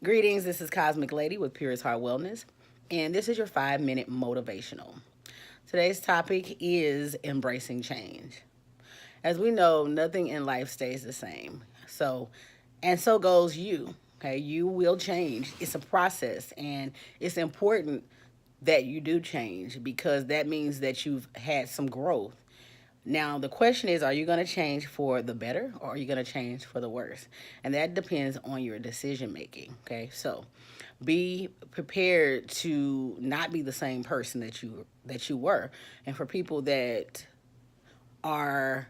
Greetings, this is Cosmic Lady with Purest Heart Wellness, and this is your 5-minute motivational. Today's topic is embracing change. As we know, nothing in life stays the same. So goes you. Okay, you will change. It's a process, and it's important that you do change because that means that you've had some growth. Now, the question is, are you going to change for the better or are you going to change for the worse? And that depends on your decision making. Okay, so be prepared to not be the same person that you were. And for people that are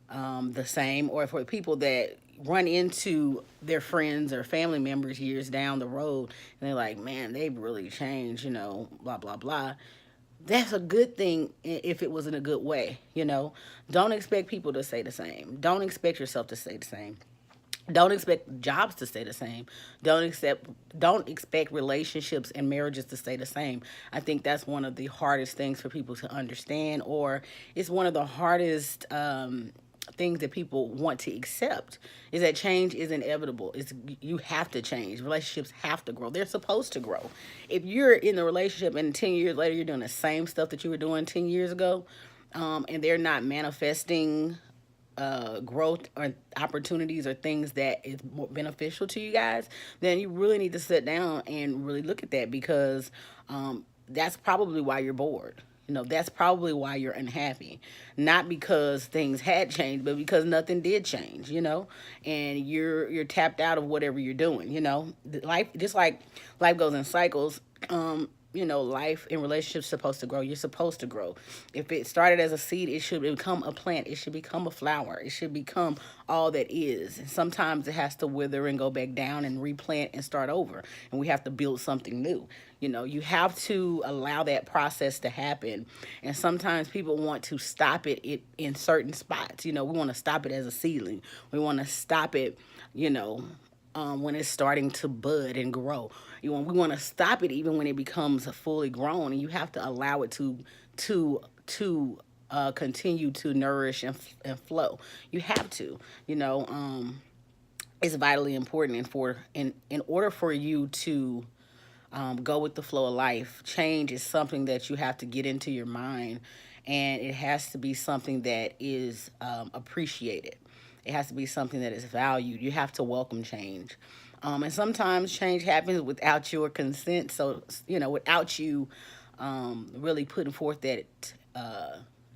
the same, or for people that run into their friends or family members years down the road and they're like, man, they've really changed, blah, blah, blah. That's a good thing if it was in a good way. Don't expect people to stay the same. Don't expect yourself to stay the same. Don't expect jobs to stay the same. Don't expect relationships and marriages to stay the same. I think that's one of the hardest things for people to understand, or it's one of the hardest things that people want to accept, is that change is inevitable. You have to change. Relationships have to grow. They're supposed to grow. If you're in the relationship and 10 years later you're doing the same stuff that you were doing 10 years ago, and they're not manifesting growth or opportunities or things that is more beneficial to you guys, then you really need to sit down and really look at that, because that's probably why you're bored. That's probably why you're unhappy. Not because things had changed, but because nothing did change. And you're tapped out of whatever you're doing. Life, just like life goes in cycles. Life in relationships is supposed to grow. You're supposed to grow. If it started as a seed, it should become a plant. It should become a flower. It should become all that is. And sometimes it has to wither and go back down and replant and start over. And we have to build something new. You have to allow that process to happen. And sometimes people want to stop it in certain spots. We want to stop it as a seedling. We want to stop it, when it's starting to bud and grow. We want to stop it even when it becomes fully grown, and you have to allow it to continue to nourish and flow. You have to, it's vitally important, and in order for you to go with the flow of life, change is something that you have to get into your mind, and it has to be something that is appreciated. It has to be something that is valued. You have to welcome change. And sometimes change happens without your consent. So, without you really putting forth that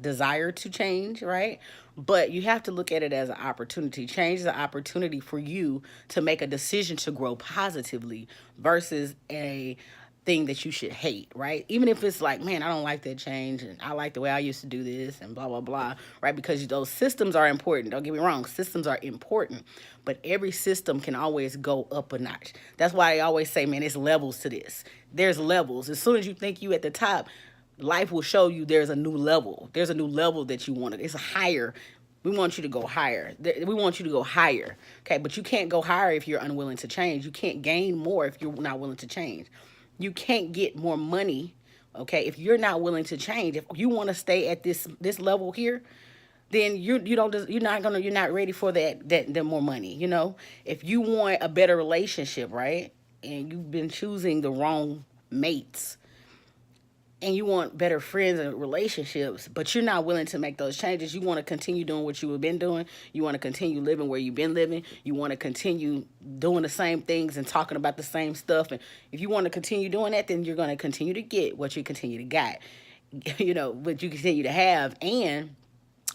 desire to change, right? But you have to look at it as an opportunity. Change is an opportunity for you to make a decision to grow positively versus a thing that you should hate, right? Even if it's like, man, I don't like that change and I like the way I used to do this and blah, blah, blah, right? Because those systems are important. Don't get me wrong, systems are important, but every system can always go up a notch. That's why I always say, man, it's levels to this. There's levels. As soon as you think you at the top, life will show you there's a new level. There's a new level that you wanted. It's higher. We want you to go higher. We want you to go higher. Okay, but you can't go higher if you're unwilling to change. You can't gain more if you're not willing to change. You can't get more money, okay, if you're not willing to change. If you want to stay at this level here, then you're not ready for that more money. If you want a better relationship, right, and you've been choosing the wrong mates, and you want better friends and relationships, but you're not willing to make those changes. You want to continue doing what you've been doing. You want to continue living where you've been living. You want to continue doing the same things and talking about the same stuff. And if you want to continue doing that, then you're going to continue to get what you continue to get, what you continue to have. And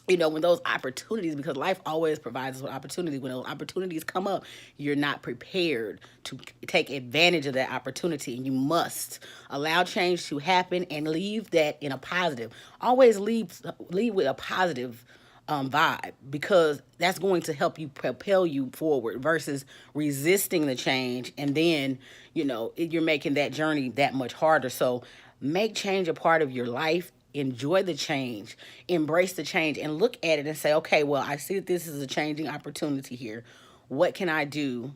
when those opportunities, because life always provides us with opportunities, when those opportunities come up, you're not prepared to take advantage of that opportunity, and you must allow change to happen and leave that in a positive. Always leave with a positive vibe, because that's going to help you propel you forward versus resisting the change, and then you're making that journey that much harder. So make change a part of your life. Enjoy the change, embrace the change, and look at it and say, okay, well, I see that this is a changing opportunity here. What can I do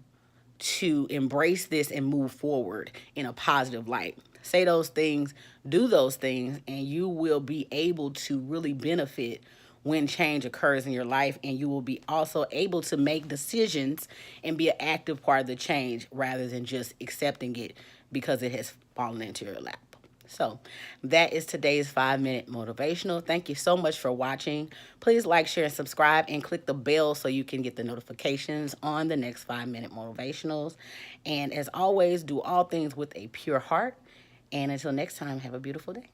to embrace this and move forward in a positive light? Say those things, do those things, and you will be able to really benefit when change occurs in your life, and you will be also able to make decisions and be an active part of the change rather than just accepting it because it has fallen into your lap. So that is today's 5-minute motivational. Thank you so much for watching. Please like, share, and subscribe, and click the bell so you can get the notifications on the next 5-minute motivationals. And as always, do all things with a pure heart. And until next time, have a beautiful day.